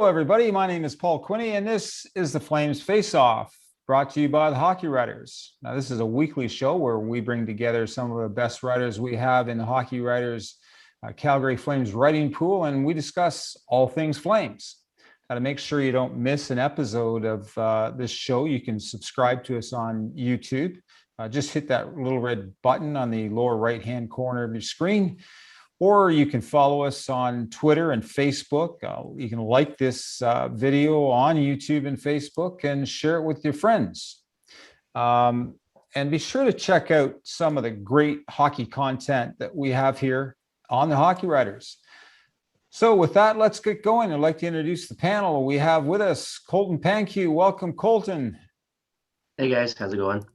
Hello, everybody. My name is Paul Quinney, and this is the Flames Faceoff, brought to you by the Hockey Writers. Now, this is a weekly show where we bring together some of the best writers we have in the Hockey Writers Calgary Flames writing pool, and we discuss all things Flames. Now, to make sure you don't miss an episode of this show, you can subscribe to us on YouTube. Just hit that little red button on the lower right-hand corner of your screen. Or you can follow us on Twitter and Facebook. You can like this video on YouTube and Facebook and share it with your friends. And be sure to check out some of the great hockey content that we have here on the Hockey Writers. So with that, let's get going. I'd like to introduce the panel. We have with us Colton Pankiw. Welcome, Colton. Hey, guys. How's it going?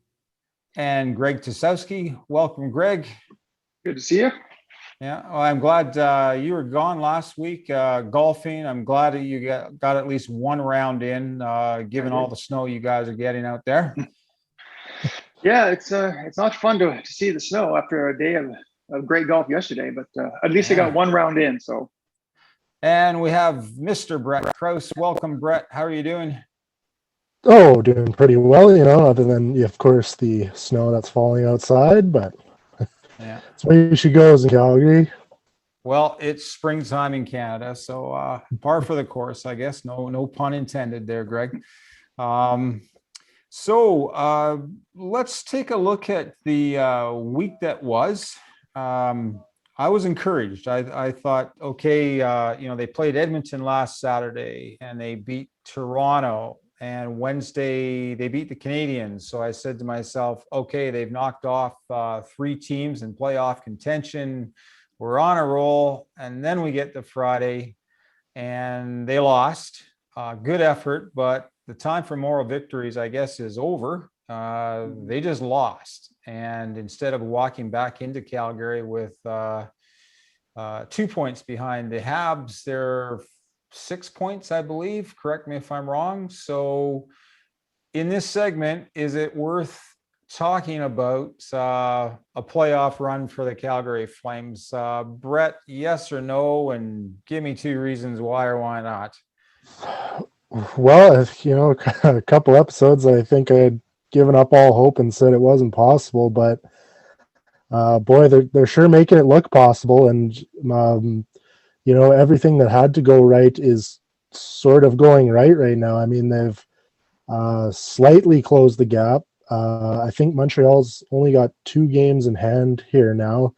And Greg Tysowski. Welcome, Greg. Good to see you. Yeah, well, I'm glad you were gone last week golfing. I'm glad that you got at least one round in, given all the snow you guys are getting out there. Yeah, it's not fun to see the snow after a day of great golf yesterday, but at least I got one round in. So, and we have Mr. Brett Krauss. Welcome, Brett. How are you doing? Oh, doing pretty well, other than, of course, the snow that's falling outside, but yeah, that's where she goes in Calgary. Well, it's springtime in Canada, so par for the course, I guess. No pun intended there, Greg. So let's take a look at the week that was. I was encouraged. I thought, okay, they played Edmonton last Saturday and they beat Toronto. And Wednesday, they beat the Canadiens. So I said to myself, okay, they've knocked off 3 teams in playoff contention. We're on a roll. And then we get to Friday, and they lost. Good effort, but the time for moral victories, I guess, is over. They just lost. And instead of walking back into Calgary with 2 points behind the Habs, they're 6 points, I believe. Correct me if I'm wrong. So in this segment, is it worth talking about a playoff run for the Calgary Flames? Brett, yes or no? And give me 2 reasons why or why not. Well, a couple episodes, I think I had given up all hope and said it wasn't possible, but boy, they're sure making it look possible. And everything that had to go right is sort of going right now. I mean, they've slightly closed the gap. I think Montreal's only got 2 games in hand here now,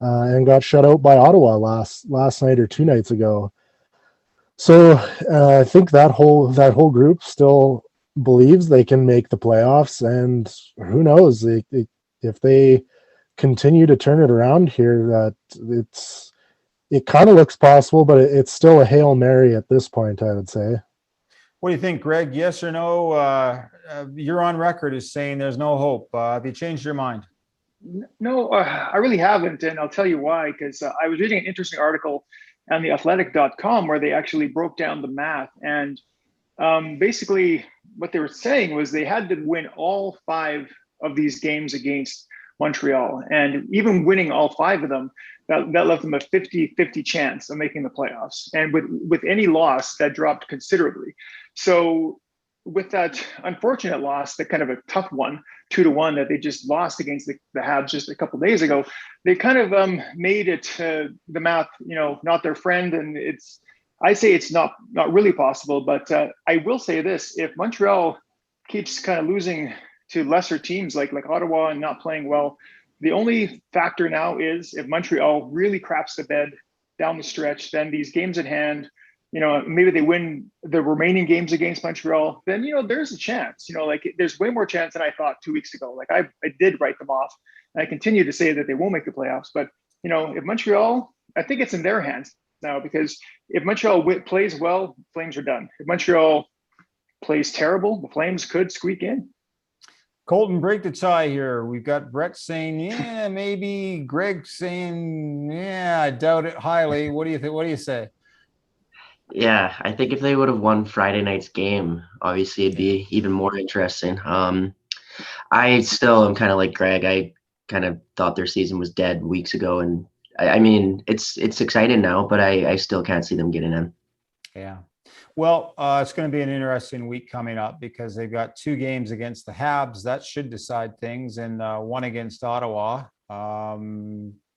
and got shut out by Ottawa last night or 2 nights ago. So I think that whole group still believes they can make the playoffs, and who knows, if they continue to turn it around here, that it kind of looks possible, but it's still a Hail Mary at this point, I would say. What do you think, Greg? Yes or no? You're on record as saying there's no hope. Have you changed your mind? No, I really haven't, and I'll tell you why. Because I was reading an interesting article on theathletic.com where they actually broke down the math, and basically what they were saying was they had to win all 5 of these games against Montreal, and even winning all 5 of them, that left them a 50-50 chance of making the playoffs. And with any loss, that dropped considerably. So with that unfortunate loss, that kind of a tough one, 2-1 that they just lost against the Habs just a couple of days ago, they kind of made it the math, not their friend. And I say it's not really possible, but I will say this: if Montreal keeps kind of losing to lesser teams like Ottawa and not playing well, the only factor now is if Montreal really craps the bed down the stretch, then these games at hand, maybe they win the remaining games against Montreal, then, there's a chance, there's way more chance than I thought 2 weeks ago. Like I did write them off, and I continue to say that they won't make the playoffs. But, if Montreal, I think it's in their hands now, because if Montreal plays well, Flames are done. If Montreal plays terrible, the Flames could squeak in. Colton, break the tie here. We've got Brett saying, yeah, maybe. Greg saying, yeah, I doubt it highly. What do you think? What do you say? Yeah, I think if they would have won Friday night's game, obviously it'd be even more interesting. I still am kind of like Greg. I kind of thought their season was dead weeks ago, and I mean, it's exciting now, but I still can't see them getting in. Yeah. Well, it's going to be an interesting week coming up because they've got 2 games against the Habs. That should decide things, and 1 against Ottawa.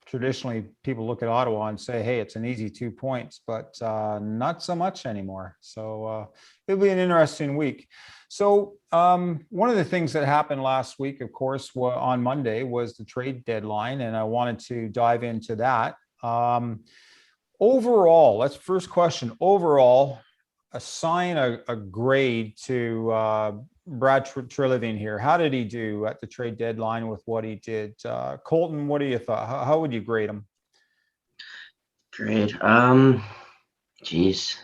Traditionally, people look at Ottawa and say, hey, it's an easy 2 points, but not so much anymore. So it'll be an interesting week. So one of the things that happened last week, of course, on Monday was the trade deadline, and I wanted to dive into that. Overall, that's the first question. Overall, assign a grade to Brad Treliving here. How did he do at the trade deadline with what he did? Colton, what do you thought? How would you grade him? Grade, geez,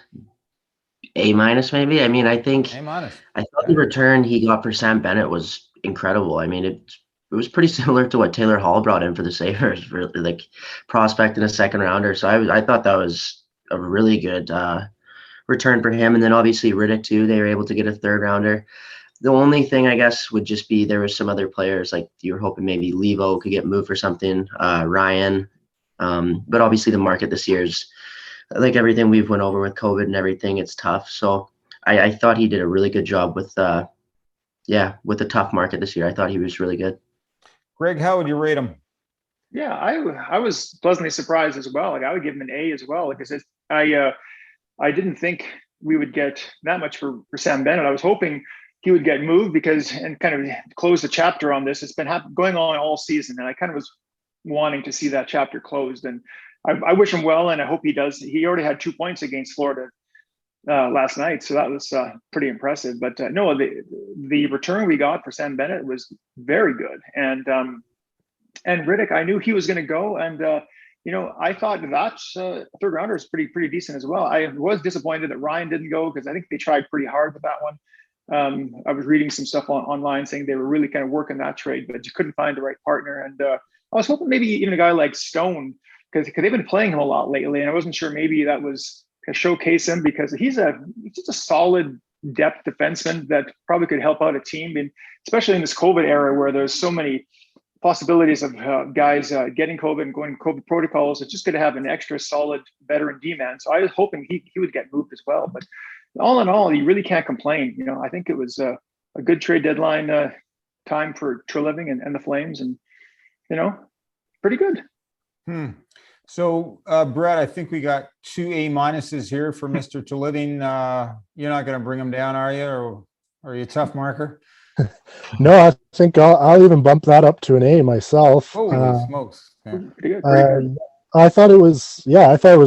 A- maybe. I mean, I think A-. I thought the return he got for Sam Bennett was incredible. I mean, it was pretty similar to what Taylor Hall brought in for the Sabres, for like prospect in a second rounder. So I thought that was a really good return for him. And then obviously Rittich too, they were able to get a third rounder. The only thing I guess would just be there was some other players, like you were hoping maybe Levo could get moved for something, Ryan. But obviously the market this year is like everything we've went over with COVID and everything, it's tough. So I thought he did a really good job with the tough market this year. I thought he was really good. Greg, how would you rate him? Yeah, I was pleasantly surprised as well. Like I would give him an A as well. Like I said, I didn't think we would get that much for Sam Bennett. I was hoping he would get moved and kind of close the chapter on this. It's been going on all season, and I kind of was wanting to see that chapter closed. And I wish him well, and I hope he does. He already had 2 points against Florida last night, so that was pretty impressive. But no, the return we got for Sam Bennett was very good, and Rittich, I knew he was going to go, and I thought that third rounder is pretty decent as well. I was disappointed that Ryan didn't go because I think they tried pretty hard with that one. I was reading some stuff online saying they were really kind of working that trade, but you couldn't find the right partner. And I was hoping maybe even a guy like Stone, because they've been playing him a lot lately, and I wasn't sure maybe that was to showcase him because he's just a solid depth defenseman that probably could help out a team, and especially in this COVID era where there's so many possibilities of guys getting COVID and going COVID protocols. It's just going to have an extra solid veteran D-man. So I was hoping he would get moved as well. But all in all, you really can't complain. I think it was a good trade deadline time for Treliving and the Flames, and pretty good. So Brett, I think we got 2 A- here for Mr. Treliving. You're not going to bring him down, are you? Or are you a tough marker? No, I think I'll even bump that up to an A myself. Holy smokes! Yeah. Pretty good. I thought it was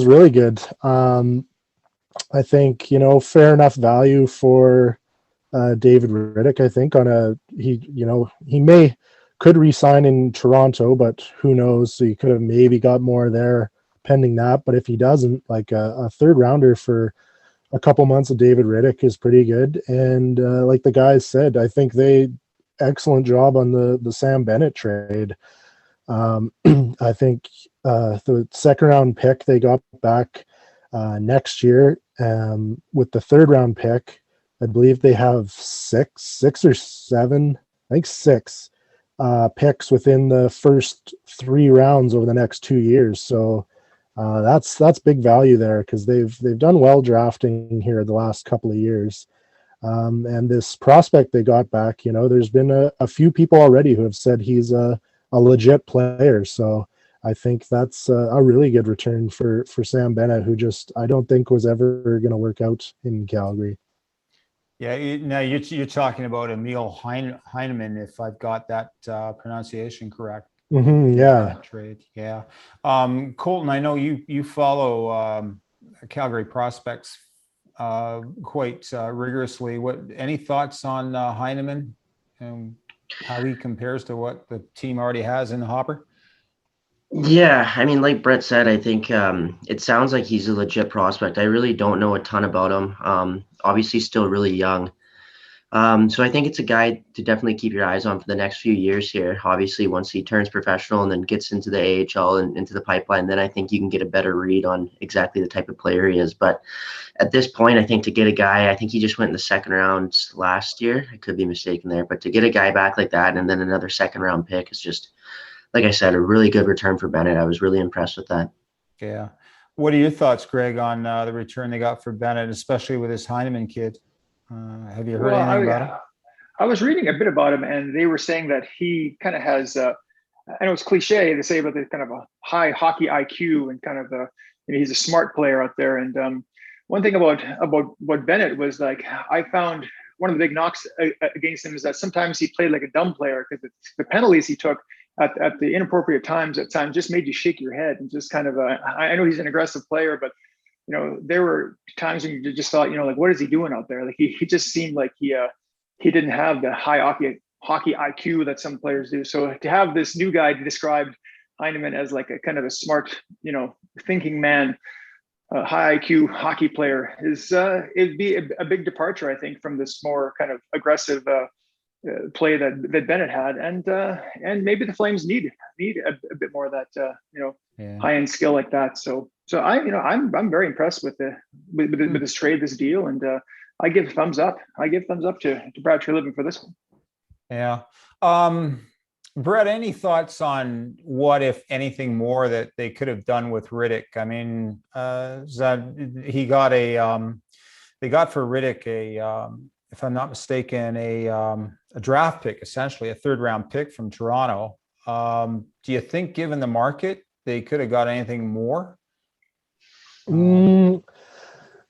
really good. I think fair enough value for David Rittich. I think he could re-sign in Toronto, but who knows? So you could have maybe got more there pending that. But if he doesn't, like a third rounder for a couple months of David Rittich is pretty good. And like the guys said, I think excellent job on the Sam Bennett trade. I think the second round pick they got back next year with the third round pick, I believe they have six or seven, I think 6 picks within the first 3 rounds over the next 2 years. So that's big value there because they've done well drafting here the last couple of years. And this prospect they got back, there's been a few people already who have said he's a legit player. So I think that's a really good return for Sam Bennett, who I don't think was ever going to work out in Calgary. Yeah, now you're talking about Emil Heineman, if I've got that pronunciation correct. Mm-hmm, yeah. Trade. Yeah. Colton, I know you follow Calgary prospects quite rigorously. Any thoughts on Heineman and how he compares to what the team already has in the hopper? Yeah, I mean, like Brett said, I think it sounds like he's a legit prospect. I really don't know a ton about him. Obviously, still really young. So I think it's a guy to definitely keep your eyes on for the next few years here. Obviously, once he turns professional and then gets into the AHL and into the pipeline, then I think you can get a better read on exactly the type of player he is. But at this point, I think to get a guy, I think he just went in the second round last year. I could be mistaken there. But to get a guy back like that and then another second round pick is just, like I said, a really good return for Bennett. I was really impressed with that. Yeah. What are your thoughts, Greg, on the return they got for Bennett, especially with this Heineman kid? Have you heard anything about him? I was reading a bit about him, and they were saying that he kind of has. I know it's cliche to say about the kind of a high hockey IQ and kind of he's a smart player out there. And one thing about Bennett was like I found one of the big knocks against him is that sometimes he played like a dumb player because the penalties he took at the inappropriate times at times just made you shake your head and just kind of I know he's an aggressive player, but there were times when you just thought, like, what is he doing out there? Like he just seemed like he didn't have the high hockey IQ that some players do. So to have this new guy described Heineman as like a kind of a smart, thinking man, high IQ hockey player it'd be a big departure, I think, from this more kind of aggressive play that Bennett had, and maybe the Flames need a bit more of that high end skill like that. So I'm very impressed with this trade, this deal, and I give thumbs up. I give thumbs up to Brad Treliving for this one. Yeah. Brett, any thoughts on what, if anything, more that they could have done with Rittich? I mean, he got they got for Rittich if I'm not mistaken, a draft pick, essentially a 3rd round pick from Toronto. Do you think, given the market, they could have got anything more?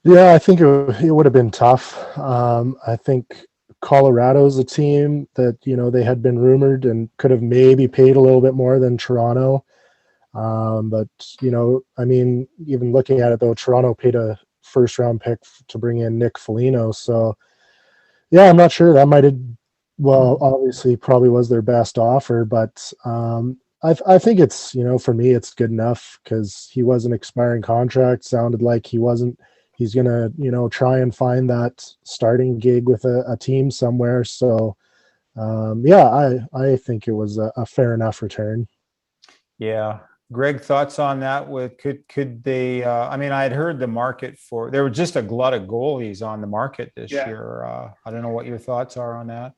Yeah, I think it would have been tough. I think Colorado's a team that, they had been rumored and could have maybe paid a little bit more than Toronto. But, I mean, even looking at it, though, Toronto paid a 1st round pick to bring in Nick Foligno. So, yeah, I'm not sure. That might have, obviously probably was their best offer. But I think it's, for me, it's good enough because he was an expiring contract. Sounded like he's going to, try and find that starting gig with a team somewhere. So, I think it was a fair enough return. Yeah. Greg, thoughts on that? Could they, I mean, I had heard the market there were just a glut of goalies on the market this year. I don't know what your thoughts are on that.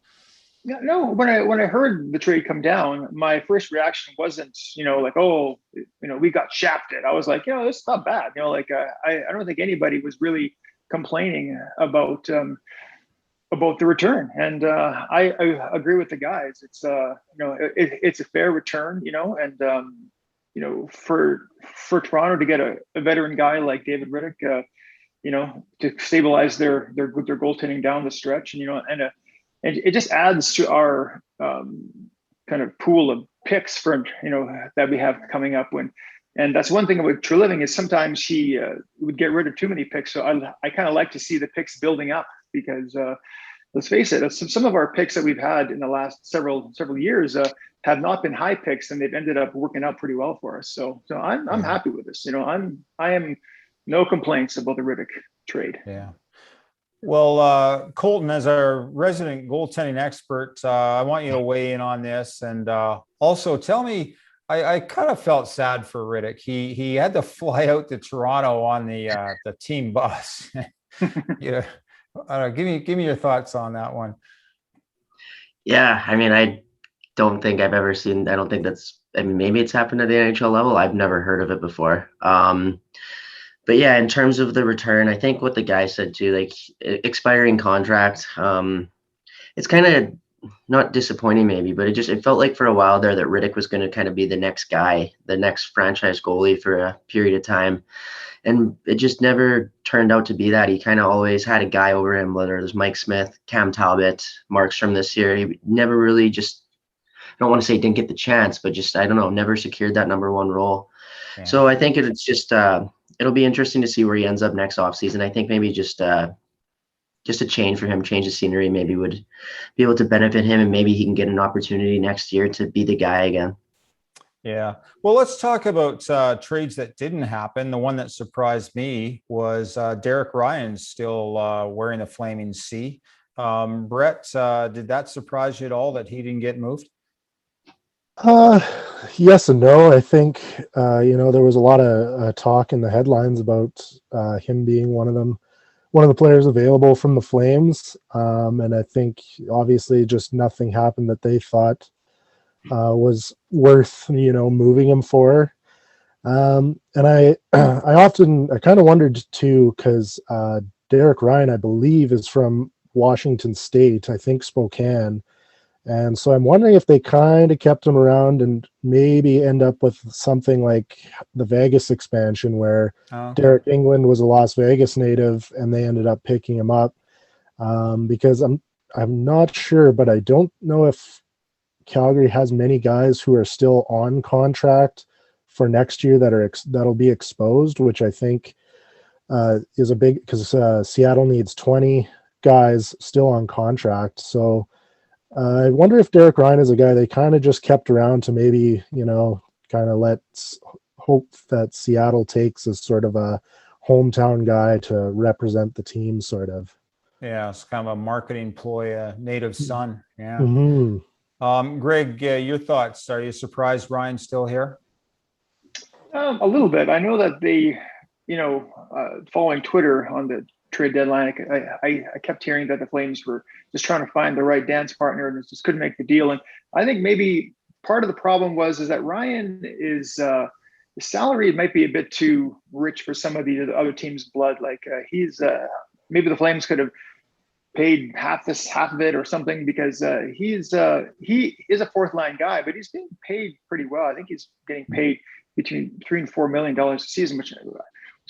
No, when I heard the trade come down, my first reaction wasn't, like, oh, we got shafted. I was like, it's not bad. I don't think anybody was really complaining about the return. And I agree with the guys. It's it's a fair return, and for Toronto to get a veteran guy like David Rittich, to stabilize their goaltending down the stretch, and it just adds to our kind of pool of picks for that we have coming up. And that's one thing about Treliving is sometimes he would get rid of too many picks. So I kind of like to see the picks building up because let's face it, some of our picks that we've had in the last several years have not been high picks, and they've ended up working out pretty well for us. So I'm happy with this. I am no complaints about the Rittich trade. Yeah. Well, Colton, as our resident goaltending expert, I want you to weigh in on this, and also tell me. I kind of felt sad for Rittich. He had to fly out to Toronto on the team bus. Yeah, give me your thoughts on that one. Yeah, I mean, I don't think I've ever seen. I don't think that's. I mean, maybe it's happened at the NHL level. I've never heard of it before. But yeah, in terms of the return, I think what the guy said too, like expiring contract, it's kind of not disappointing maybe, but it felt like for a while there that Rittich was going to kind of be the next guy, the next franchise goalie for a period of time. And it just never turned out to be that. He kind of always had a guy over him, whether it was Mike Smith, Cam Talbot, Markstrom this year. He never really I don't want to say didn't get the chance, but just, I don't know, never secured that number one role. Yeah. So I think it's just, it'll be interesting to see where he ends up next offseason. I think maybe just a change for him, change of scenery maybe would be able to benefit him, and maybe he can get an opportunity next year to be the guy again. Yeah. Well, let's talk about trades that didn't happen. The one that surprised me was Derek Ryan's still wearing the Flaming C. Brett, did that surprise you at all that he didn't get moved? Yes and no. I think, there was a lot of talk in the headlines about him being one of the players available from the Flames. And I think obviously just nothing happened that they thought was worth, moving him for. And I I kind of wondered too, because Derek Ryan, I believe, is from Washington State, I think Spokane. And so I'm wondering if they kind of kept him around and maybe end up with something like the Vegas expansion where Okay. Derek England was a Las Vegas native and they ended up picking him up. Because I'm not sure, but I don't know if Calgary has many guys who are still on contract for next year that'll be exposed, which I think is a big, because Seattle needs 20 guys still on contract. So I wonder if Derek Ryan is a guy they kind of just kept around to maybe, kind of let's hope that Seattle takes as sort of a hometown guy to represent the team, sort of. Yeah, it's kind of a marketing ploy, a native son. Yeah. Mm-hmm. Greg, your thoughts? Are you surprised Ryan's still here? A little bit. I know that they, following Twitter on the trade deadline, I kept hearing that the Flames were just trying to find the right dance partner and just couldn't make the deal. And I think maybe part of the problem is that Ryan is the salary might be a bit too rich for some of the other teams' blood. Like he's maybe the Flames could have paid half of it or something, because he is a fourth line guy, but he's being paid pretty well. I think he's getting paid between $3 and $4 million a season, which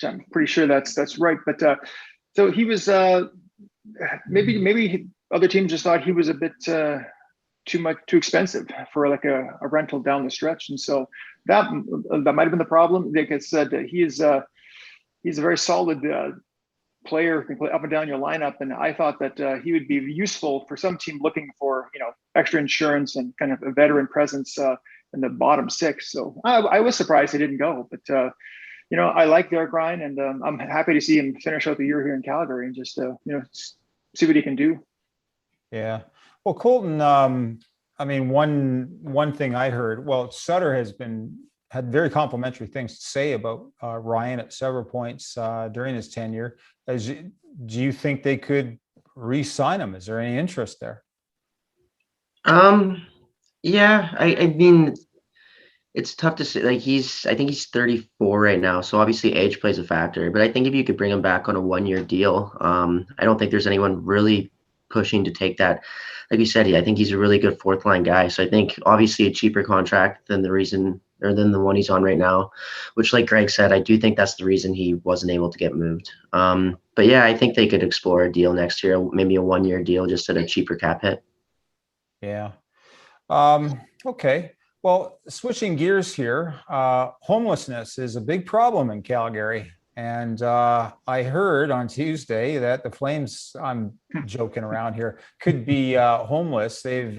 I'm pretty sure that's right. But so he was maybe other teams just thought he was a bit too expensive for like a rental down the stretch, and so that might have been the problem. Like I said, he's a very solid player who can play up and down your lineup, and I thought that he would be useful for some team looking for extra insurance and kind of a veteran presence in the bottom six. So I was surprised he didn't go, but I like Derek Ryan, and I'm happy to see him finish out the year here in Calgary and just see what he can do. Yeah. Well, Colton, I mean, one thing I heard, well, Sutter had very complimentary things to say about Ryan at several points during his tenure. Do you think they could re-sign him? Is there any interest there? Yeah, I mean, it's tough to say. Like I think he's 34 right now, so obviously age plays a factor. But I think if you could bring him back on a 1-year deal, I don't think there's anyone really pushing to take that. Like you said, I think he's a really good fourth line guy. So I think obviously a cheaper contract than the one he's on right now, which, like Greg said, I do think that's the reason he wasn't able to get moved. But yeah, I think they could explore a deal next year, maybe a 1-year deal just at a cheaper cap hit. Yeah. Okay. Well, switching gears here, homelessness is a big problem in Calgary. And I heard on Tuesday that the Flames, I'm joking around here, could be homeless. They've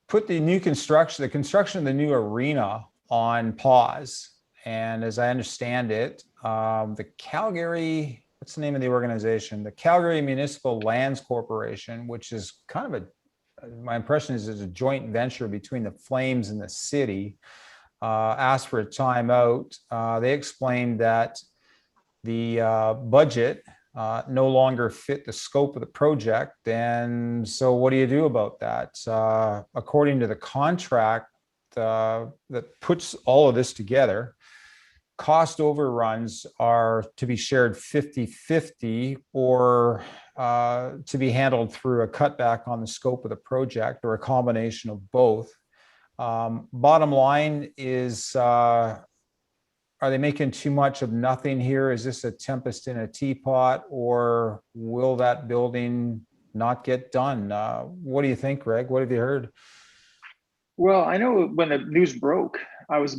put the construction of the new arena on pause. And as I understand it, the Calgary, what's the name of the organization? The Calgary Municipal Lands Corporation, which is kind of my impression is it's a joint venture between the Flames and the city, asked for a timeout. They explained that the budget no longer fit the scope of the project. And so what do you do about that? According to the contract that puts all of this together, cost overruns are to be shared 50-50 or to be handled through a cutback on the scope of the project or a combination of both. Bottom line is, are they making too much of nothing here? Is this a tempest in a teapot, or will that building not get done? What do you think, Greg? What have you heard? Well, I know when the news broke, I was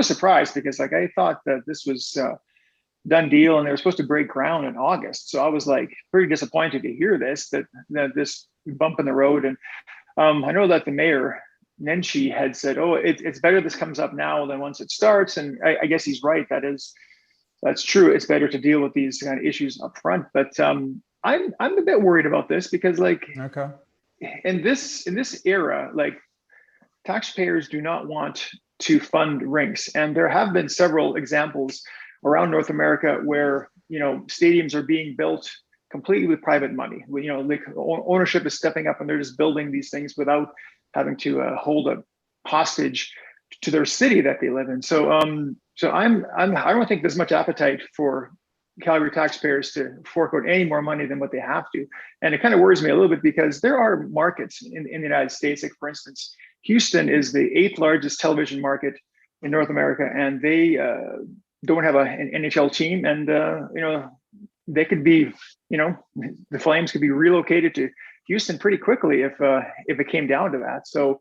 surprised because I thought that this was done deal and they were supposed to break ground in August. So I was pretty disappointed to hear this bump in the road. And I know that the mayor, Nenshi, had said, "Oh, it's better this comes up now than once it starts." And I guess he's right. That's true. It's better to deal with these kind of issues up front. But I'm a bit worried about this because okay, in this era, taxpayers do not want to fund rinks, and there have been several examples around North America where stadiums are being built completely with private money. Ownership is stepping up and they're just building these things without having to hold a hostage to their city that they live in. So I don't think there's much appetite for Calgary taxpayers to fork out any more money than what they have to. And it kind of worries me a little bit because there are markets in the United States, like for instance, Houston is the 8th largest television market in North America, and they don't have an NHL team. And, they could be, the Flames could be relocated to Houston pretty quickly if it came down to that. So,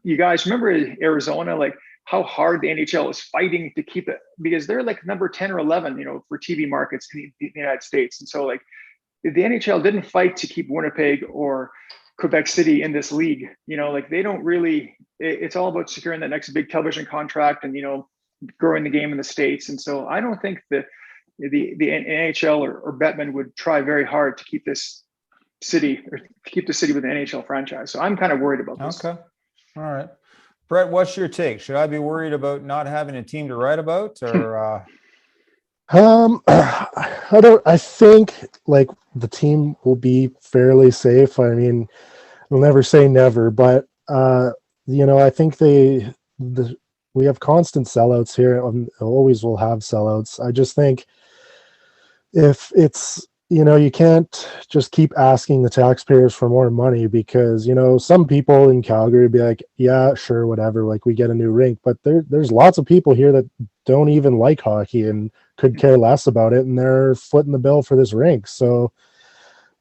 you guys remember Arizona, like how hard the NHL is fighting to keep it, because they're like number 10 or 11, for TV markets in the United States. And so like the NHL didn't fight to keep Winnipeg or Quebec City in this league, like they don't really, it's all about securing that next big television contract and, growing the game in the States. And so I don't think the NHL or Bettman would try very hard to keep this city or keep the city with an NHL franchise. So I'm kind of worried about this. Okay. All right. Brett, what's your take? Should I be worried about not having a team to write about, or I think like the team will be fairly safe. I mean, I'll never say never, but I think we have constant sellouts here, and always will have sellouts. I just think if it's, you can't just keep asking the taxpayers for more money, because, some people in Calgary be like, yeah, sure, whatever, like we get a new rink, but there's lots of people here that don't even like hockey and could care less about it, and they're footing the bill for this rink. So,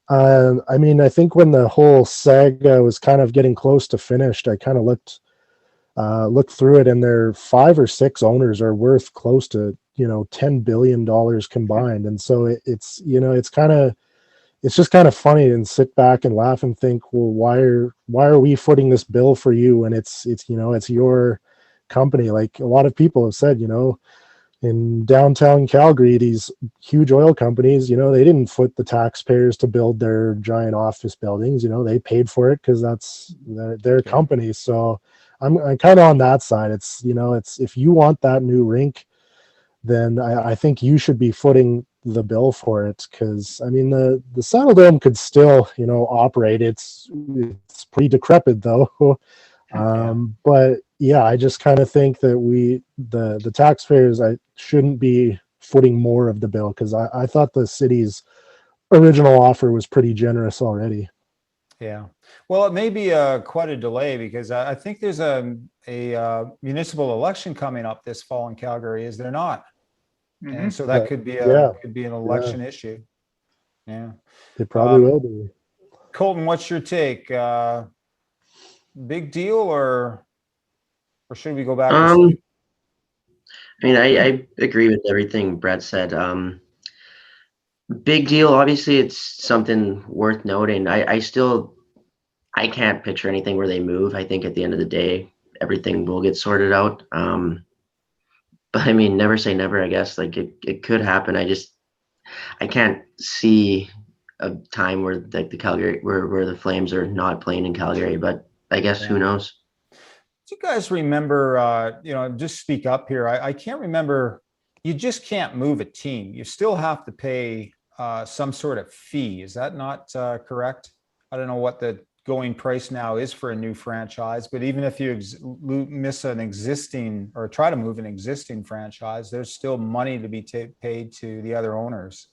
I mean, I think when the whole saga was kind of getting close to finished, I kind of looked through it, and their 5 or 6 owners are worth close to $10 billion combined. And so it's just kind of funny, and sit back and laugh and think, well, why are we footing this bill for you? And it's your company. Like a lot of people have said, in downtown Calgary, these huge oil companies, they didn't foot the taxpayers to build their giant office buildings. They paid for it because that's their company. So I'm kind of on that side. It's if you want that new rink, then I think you should be footing the bill for it, because I mean the Saddle Dome could still operate. It's pretty decrepit though. But yeah, I just kind of think that the taxpayers, I shouldn't be footing more of the bill, because I thought the city's original offer was pretty generous already. Yeah. Well, it may be quite a delay, because I think there's a municipal election coming up this fall in Calgary, is there not? Mm-hmm. And so that could be an election issue. Yeah. It probably will be. Colton, what's your take? Big deal, or should we go back to sleep? I mean, I agree with everything Brett said. Big deal. Obviously, it's something worth noting. I can't picture anything where they move. I think at the end of the day, everything will get sorted out. But I mean, never say never, I guess. Like it could happen. I can't see a time where like the Calgary, where the Flames are not playing in Calgary, but I guess who knows? Do you guys remember, just speak up here. I can't remember. You just can't move a team. You still have to pay some sort of fee. Is that not correct? I don't know what the going price now is for a new franchise, but even if you miss an existing or try to move an existing franchise, there's still money to be paid to the other owners.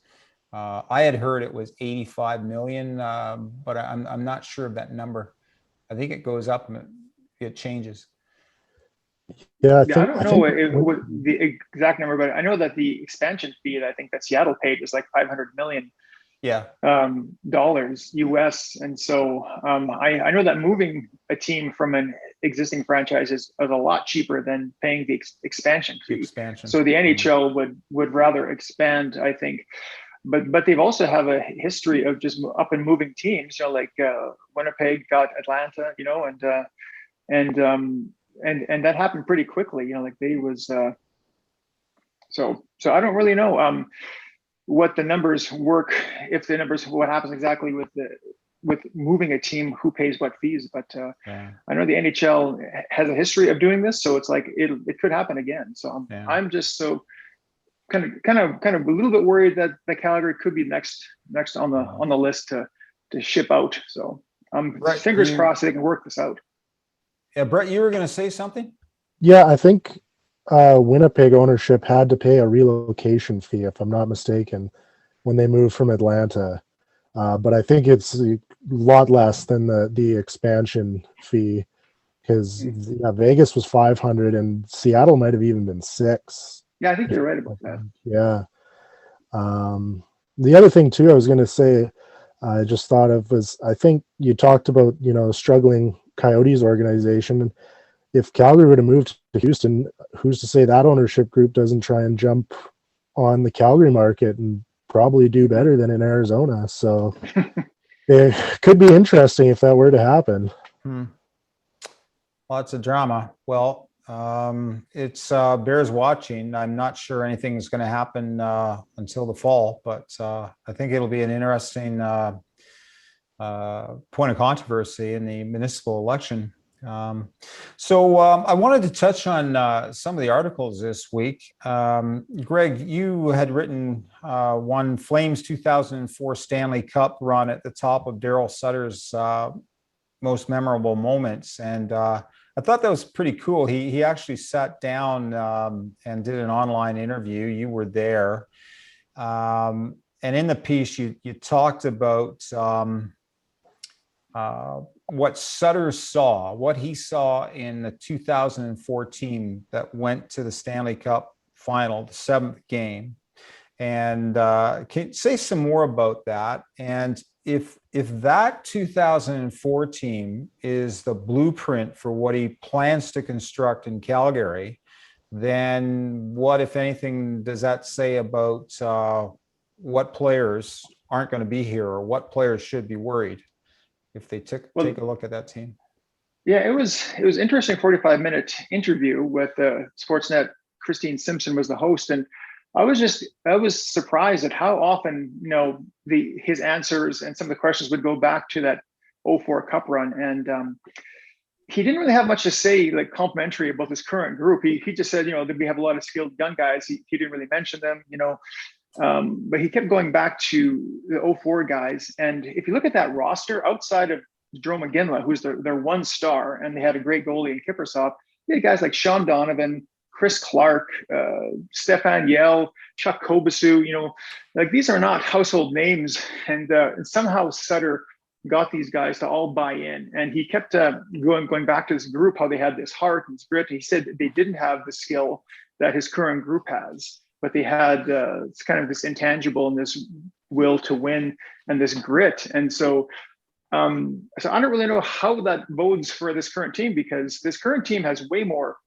I had heard it was 85 million, but I'm not sure of that number. I think it goes up and it changes. Yeah, I don't know what the exact number, but I know that the expansion fee that I think that Seattle paid was like $500 million. Dollars US. And so I know that moving a team from an existing franchise is a lot cheaper than paying the expansion fee. So the NHL would rather expand, I think. But they've also have a history of just up and moving teams. Like Winnipeg got Atlanta, and that happened pretty quickly. Like they was. So I don't really know what the numbers work. If the numbers, what happens exactly with moving a team, who pays what fees. But I know the NHL has a history of doing this, so it's like it could happen again. So I'm just so. Kind of a little bit worried that the Calgary could be next on the list to ship out. So fingers crossed they can work this out. Yeah, Brett, you were going to say something? Yeah, I think Winnipeg ownership had to pay a relocation fee, if I'm not mistaken, when they moved from Atlanta. But I think it's a lot less than the expansion fee, because Vegas was 500 and Seattle might have even been 6. Yeah, I think you're right about that. Yeah. The other thing too, I was going to say, I just thought of was, I think you talked about, struggling Coyotes organization. And if Calgary were to move to Houston, who's to say that ownership group doesn't try and jump on the Calgary market and probably do better than in Arizona? So it could be interesting if that were to happen. Lots of drama. Well, it's bears watching. I'm not sure anything's going to happen until the fall, but I think it'll be an interesting point of controversy in the municipal election. So I wanted to touch on some of the articles this week. Greg, you had written one Flames 2004 Stanley Cup run at the top of Darryl Sutter's most memorable moments. And I thought that was pretty cool. He actually sat down and did an online interview. You were there. And in the piece, you talked about what Sutter saw, what he saw in the 2004 team that went to the Stanley Cup final, the 7th game. And can you say some more about that? And if that 2004 team is the blueprint for what he plans to construct in Calgary, then what, if anything, does that say about what players aren't going to be here, or what players should be worried if they take a look at that team? Yeah, it was interesting. 45-minute interview with Sportsnet. Christine Simpson was the host, and I was surprised at how often his answers and some of the questions would go back to that 04 Cup run, and he didn't really have much to say like complimentary about this current group. He just said that we have a lot of skilled young guys. He didn't really mention them, but he kept going back to the 04 guys. And if you look at that roster, outside of Joe McGinley, who's their one star, and they had a great goalie in Kiprusoff, you had guys like Sean Donovan, Chris Clark, Stefan Yell, Chuck Kobasu, like these are not household names. And somehow Sutter got these guys to all buy in. And he kept going back to this group, how they had this heart and this grit. He said they didn't have the skill that his current group has, but they had it's kind of this intangible and this will to win and this grit. And so I don't really know how that bodes for this current team, because this current team has way more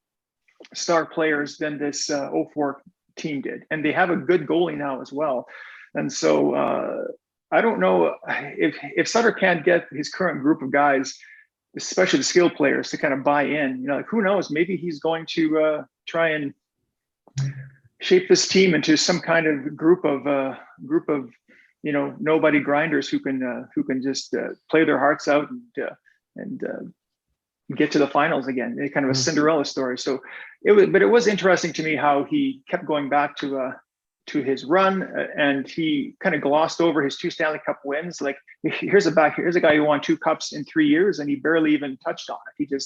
star players than this 04 team did. And they have a good goalie now as well. And so I don't know if Sutter can't get his current group of guys, especially the skilled players, to kind of buy in, like who knows, maybe he's going to try and shape this team into some kind of group of nobody grinders who can just play their hearts out and get to the finals again. It's kind of a Cinderella story. So it was interesting to me how he kept going back to his run, and he kind of glossed over his 2 Stanley Cup wins. Like here's a guy who won 2 cups in 3 years, and he barely even touched on it.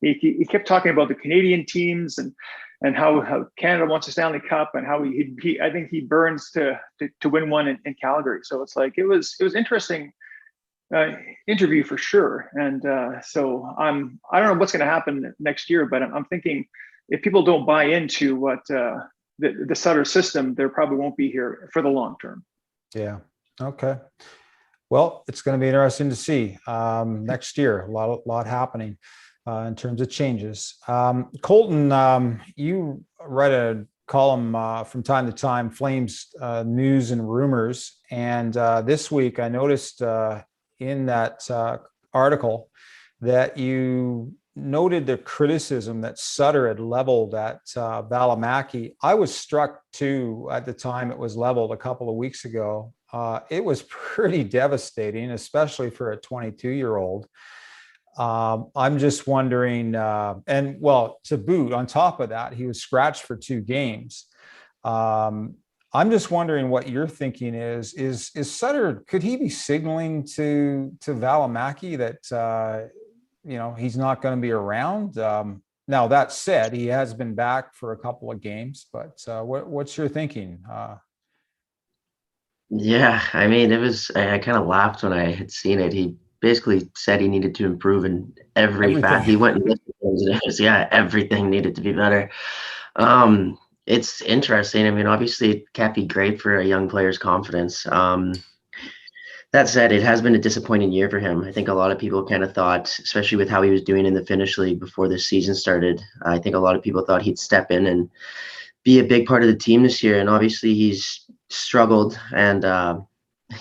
He kept talking about the Canadian teams and how Canada wants a Stanley Cup, and how I think he burns to win one in Calgary. So it's like it was interesting interview for sure. And so I don't know what's going to happen next year, but I'm thinking if people don't buy into what the Sutter system, there probably won't be here for the long term. Yeah. Okay. Well, it's going to be interesting to see next year. A lot happening in terms of changes. Colton, you write a column from time to time, Flames news and rumors. And this week I noticed in that article that you noted the criticism that Sutter had leveled at Valimaki. I was struck too at the time it was leveled a couple of weeks ago. It was pretty devastating, especially for a 22-year-old. I'm just wondering, and well, to boot, on top of that, he was scratched for 2 games. I'm just wondering what your thinking is Sutter, could he be signaling to Valimaki that he's not going to be around. Now, that said, he has been back for a couple of games, but what's your thinking? Yeah, I mean, I kind of laughed when I had seen it. He basically said he needed to improve in every fact. Everything. He went and listed things, and it was, yeah, everything needed to be better. It's interesting. I mean, obviously, it can't be great for a young player's confidence. That said, it has been a disappointing year for him. I think a lot of people kind of thought, especially with how he was doing in the Finnish League before this season started, I think a lot of people thought he'd step in and be a big part of the team this year. And obviously, he's struggled. And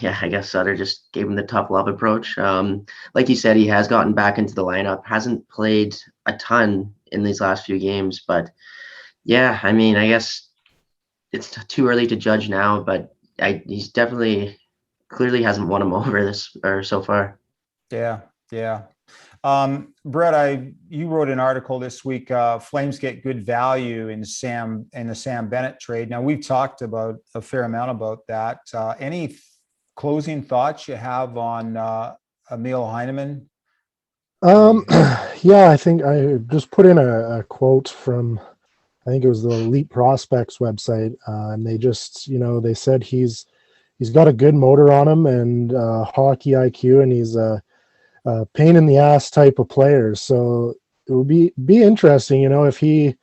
yeah, I guess Sutter just gave him the tough love approach. Like you said, he has gotten back into the lineup, hasn't played a ton in these last few games. But yeah, I mean, I guess it's too early to judge now, but he's definitely clearly hasn't won him over this or so far. Yeah. Brett, you wrote an article this week. Flames get good value in the Sam Bennett trade. Now, we've talked about a fair amount about that. Any closing thoughts you have on Emil Heineman? Yeah, I think I just put in a quote from, I think it was the Elite Prospects website, and they just, they said he's got a good motor on him and hockey IQ, and he's a pain in the ass type of player. So it would be interesting, if he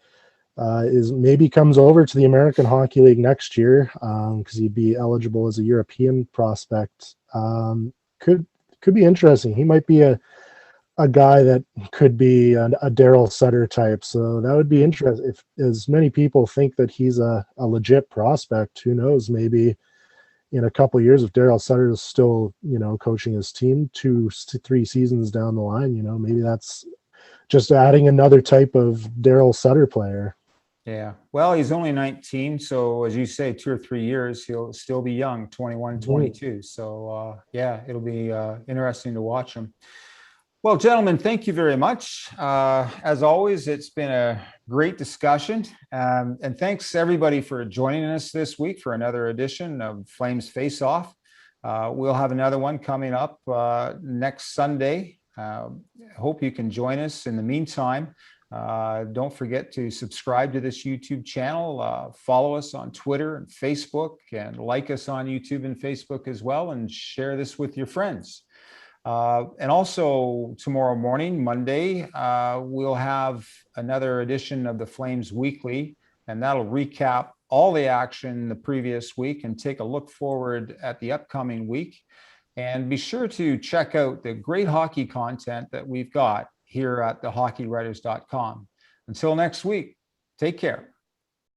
maybe comes over to the American Hockey League next year, because he'd be eligible as a European prospect. Could be interesting. He might be a guy that could be a Darryl Sutter type. So that would be interesting. If as many people think that he's a legit prospect, who knows, maybe in a couple of years, if Darryl Sutter is still, coaching his team 2 to 3 seasons down the line, maybe that's just adding another type of Darryl Sutter player. Yeah. Well, he's only 19. So as you say, 2 or 3 years, he'll still be young, 21, 22. So yeah, it'll be interesting to watch him. Well, gentlemen, thank you very much. As always, it's been a great discussion. And thanks everybody for joining us this week for another edition of Flames Faceoff. We'll have another one coming up next Sunday. Hope you can join us. In the meantime, don't forget to subscribe to this YouTube channel, follow us on Twitter and Facebook, and like us on YouTube and Facebook as well, and share this with your friends. And also tomorrow morning, Monday, we'll have another edition of the Flames Weekly, and that'll recap all the action the previous week and take a look forward at the upcoming week. And be sure to check out the great hockey content that we've got here at thehockeywriters.com. Until next week, take care.